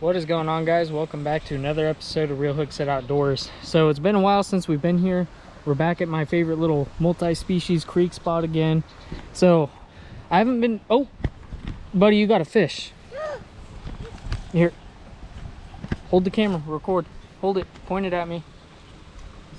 What is going on, guys? Welcome back to another episode of Real Hooks at Outdoors. So it's been a while since we've been here. We're back at my favorite little multi-species creek spot again. So I haven't been... Oh, buddy, you got a fish. Here, hold the camera, record. Hold it, point it at me.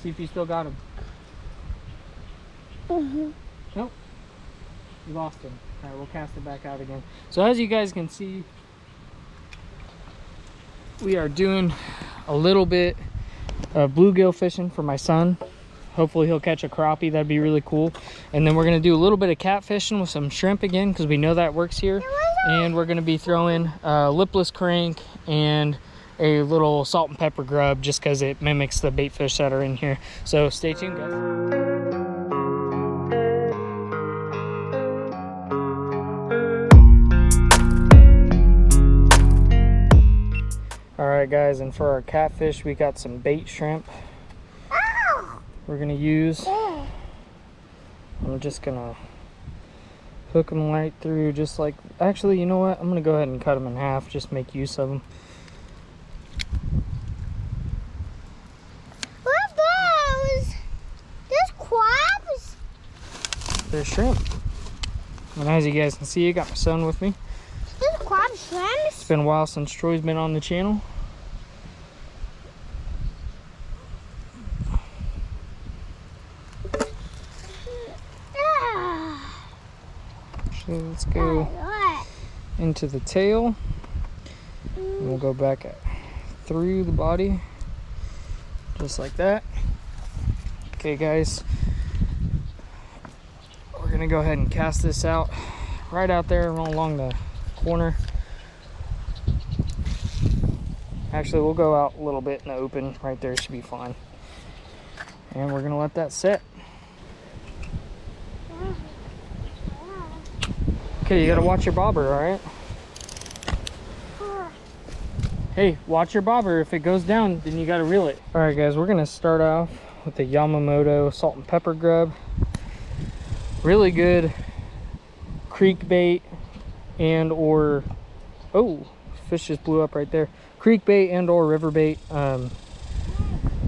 See if you still got him. Nope, you lost him. All right, we'll cast it back out again. So as you guys can see, we are doing a little bit of bluegill fishing for my son. Hopefully he'll catch a crappie. That'd be really cool. And then we're gonna do a little bit of catfishing with some shrimp again, because we know that works here. And we're gonna be throwing a lipless crank and a little salt and pepper grub, just because it mimics the bait fish that are in here. So stay tuned, guys. Alright guys, and for our catfish we got some bait shrimp we're gonna use. I'm just gonna hook them right through, just like, actually, you know what, I'm gonna go ahead and cut them in half, just make use of them. What are those? There's crabs? They're shrimp. And as you guys can see, I got my son with me. There's crab shrimps? It's been a while since Troy's been on the channel. So let's go into the tail. And we'll go back through the body. Just like that. Okay guys. We're gonna go ahead and cast this out right out there along the corner. Actually, we'll go out a little bit in the open right there, should be fine. And we're gonna let that set. Okay, you gotta watch your bobber, all right? Hey, watch your bobber. If it goes down, then you gotta reel it. All right guys, we're gonna start off with the Yamamoto salt and pepper grub. Really good creek bait and or, oh, fish just blew up right there. Creek bait and or river bait.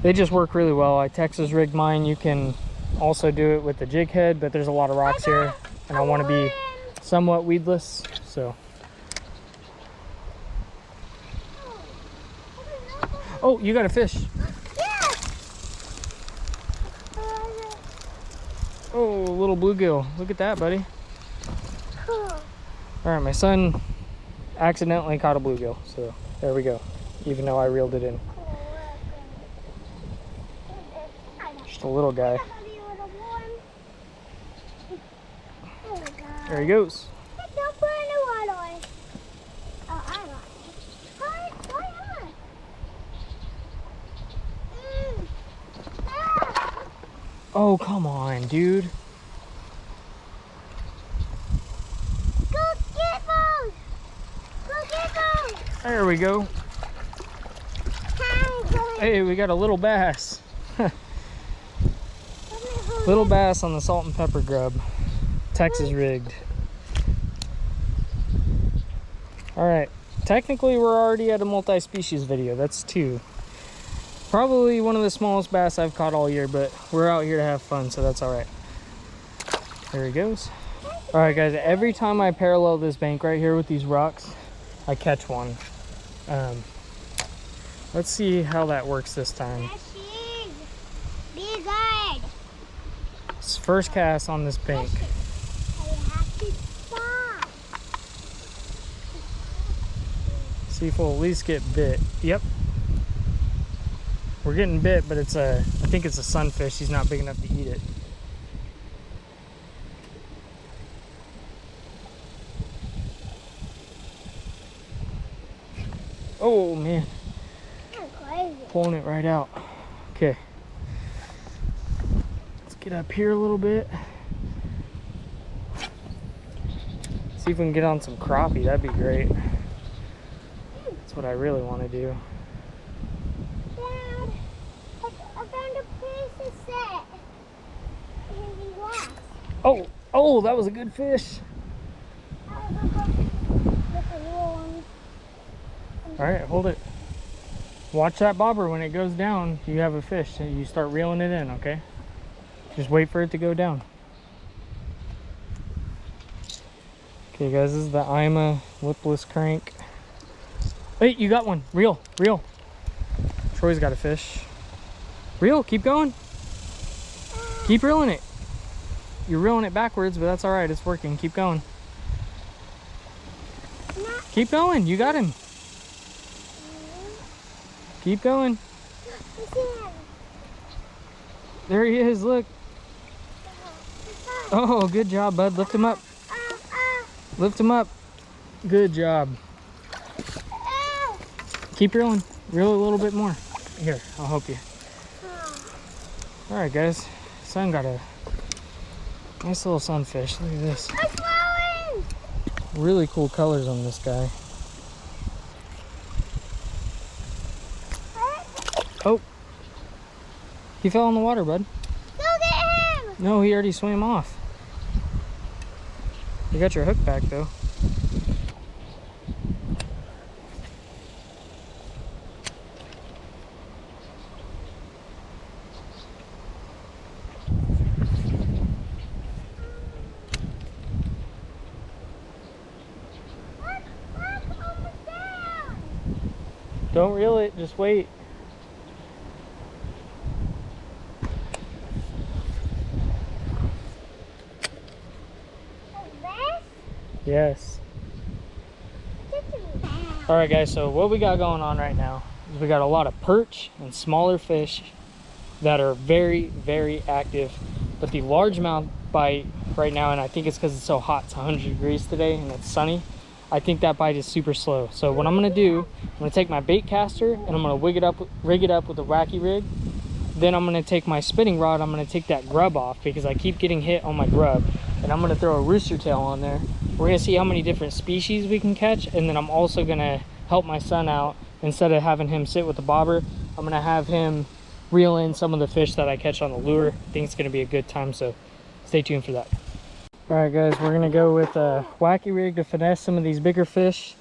They just work really well. I Texas rigged mine. You can also do it with the jig head, but there's a lot of rocks here and I want to be somewhat weedless, so. Oh, you got a fish. Oh, little bluegill. Look at that, buddy. All right, my son accidentally caught a bluegill, so there we go, even though I reeled it in. Just a little guy. There he goes. Don't put any water on. Oh, I like it. Oh, come on, dude. Go get those. Go get those. There we go. Hey, we got a little bass. Little bass on the salt and pepper grub. Texas rigged. All right, technically we're already at a multi-species video. That's 2. Probably one of the smallest bass I've caught all year, but we're out here to have fun, so that's all right. There he goes. All right guys, every time I parallel this bank right here with these rocks, I catch one. Let's see how that works this time. Be good. It's first cast on this bank. See if we'll at least get bit. Yep. We're getting bit, but it's I think it's a sunfish. He's not big enough to eat it. Oh man. Pulling it right out. Okay. Let's get up here a little bit. See if we can get on some crappie. That'd be great. That's what I really want to do. Dad, I found a piece of set. Oh, that was a good fish. All right, hold it. Watch that bobber. When it goes down, you have a fish. And you start reeling it in, okay? Just wait for it to go down. Okay, guys, this is the Ima lipless crank. Wait, you got one. Reel, reel. Troy's got a fish. Reel, keep going. Keep reeling it. You're reeling it backwards, but that's all right. It's working. Keep going. Keep going. You got him. Keep going. There he is. Look. Oh, good job, bud. Lift him up. Lift him up. Good job. Keep reeling. Reel a little bit more. Here, I'll help you. All right, guys. Son got a nice little sunfish. Look at this. Really cool colors on this guy. Oh, he fell in the water, bud. Go get him! No, he already swam off. You got your hook back though. Don't reel it, just wait. Yes. All right, guys, so what we got going on right now is we got a lot of perch and smaller fish that are very, very active. But the largemouth bite right now, and I think it's because it's so hot, it's 100 degrees today and it's sunny, I think that bite is super slow. So what I'm gonna do, I'm gonna take my bait caster and I'm gonna rig it up with a wacky rig. Then I'm gonna take my spinning rod, I'm gonna take that grub off because I keep getting hit on my grub. And I'm gonna throw a rooster tail on there. We're gonna see how many different species we can catch. And then I'm also gonna help my son out. Instead of having him sit with the bobber, I'm gonna have him reel in some of the fish that I catch on the lure. I think it's gonna be a good time, so stay tuned for that. All right, guys, we're gonna go with a wacky rig to finesse some of these bigger fish.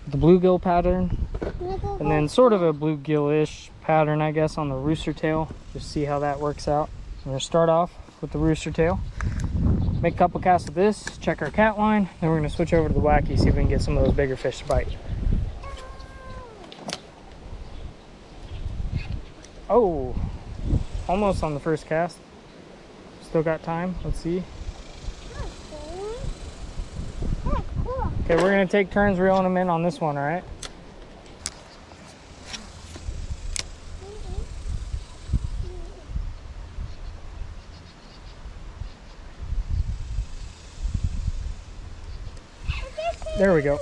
The bluegill pattern, and then sort of a bluegill-ish pattern, I guess, on the rooster tail. Just see how that works out. I'm gonna start off with the rooster tail. Make a couple casts of this, check our cat line, then we're gonna switch over to the wacky, see if we can get some of those bigger fish to bite. Oh, almost on the first cast. Still got time, let's see. Okay, we're gonna take turns reeling them in on this one, all right? There we go.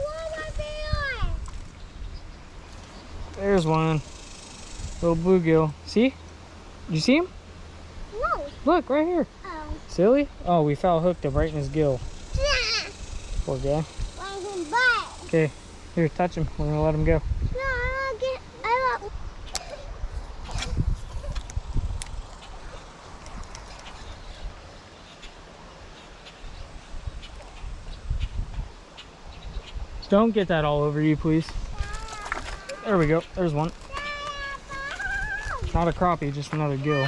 There's one. Little bluegill. See? Did you see him? No. Look, right here. Oh. Silly? Oh, we foul hooked him right in his gill. Poor guy. Okay, here, touch him. We're gonna let him go. No, I want. Don't get that all over you, please. There we go. There's one. Not a crappie, just another gill.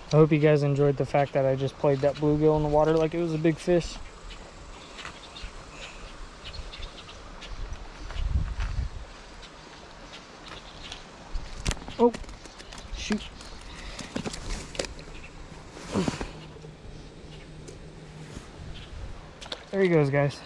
I hope you guys enjoyed the fact that I just played that bluegill in the water like it was a big fish. Oh, shoot. There he goes, guys.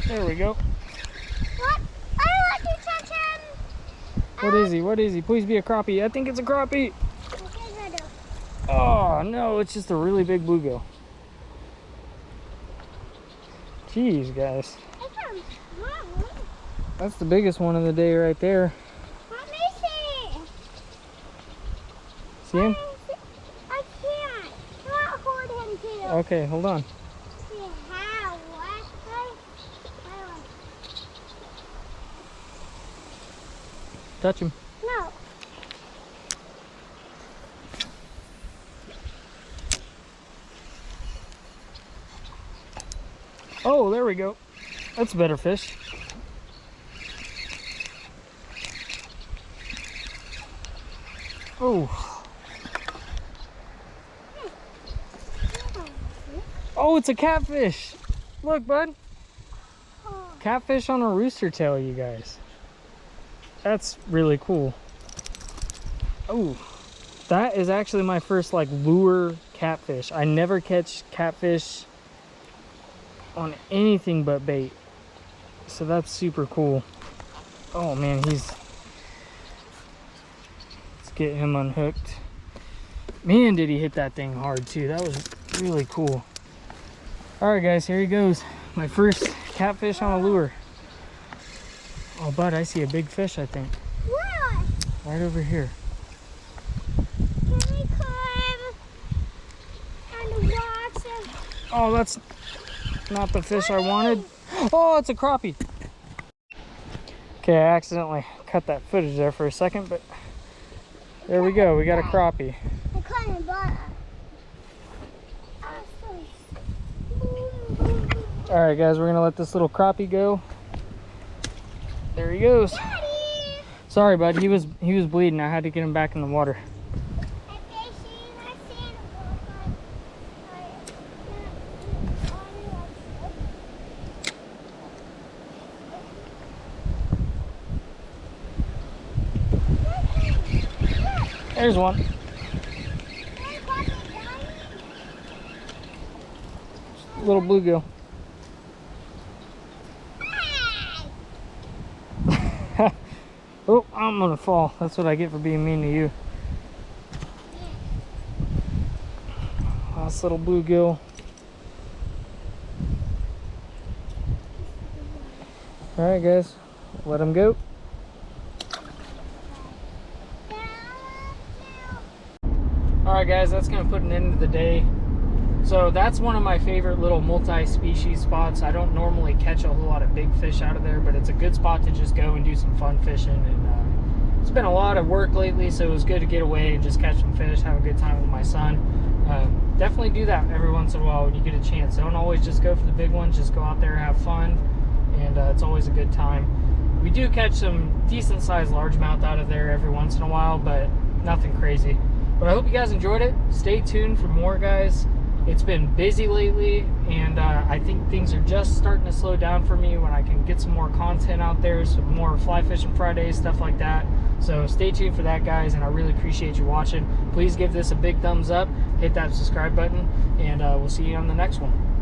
There we go. What? I want to touch him. What is he? What is he? Please be a crappie. I think it's a crappie. Oh, no, it's just a really big bluegill. Jeez, guys. That's the biggest one of the day right there. Let me see. See him? I can't. I want to hold him too. Okay, hold on. Touch him. No. Oh, there we go. That's a better fish. Oh. Oh, it's a catfish. Look, bud. Catfish on a rooster tail, you guys. That's really cool. Oh, that is actually my first like lure catfish. I never catch catfish on anything but bait. So that's super cool. Oh man, let's get him unhooked. Man, did he hit that thing hard too. That was really cool. All right, guys, here he goes. My first catfish on a lure. Oh, bud, I see a big fish, I think. Where? Right over here. Can we climb and watch it? Oh, that's not the fish I wanted. Oh, it's a crappie. Okay, I accidentally cut that footage there for a second, but there we go. We got a crappie. I couldn't buy All right, guys, we're gonna let this little crappie go. There he goes. Daddy! Sorry, bud. He was bleeding. I had to get him back in the water. There's one. Little bluegill. Oh, I'm gonna fall. That's what I get for being mean to you. Last little bluegill. All right, guys, let him go. All right, guys, that's gonna put an end to the day. So that's one of my favorite little multi-species spots. I don't normally catch a whole lot of big fish out of there, but it's a good spot to just go and do some fun fishing. And it's been a lot of work lately, so it was good to get away and just catch some fish, have a good time with my son. Definitely do that every once in a while when you get a chance. Don't always just go for the big ones, just go out there, have fun, and it's always a good time. We do catch some decent sized largemouth out of there every once in a while, but nothing crazy. But I hope you guys enjoyed it. Stay tuned for more, guys. It's been busy lately, and I think things are just starting to slow down for me when I can get some more content out there, some more fly fishing Fridays, stuff like that. So stay tuned for that, guys, and I really appreciate you watching. Please give this a big thumbs up, hit that subscribe button, and we'll see you on the next one.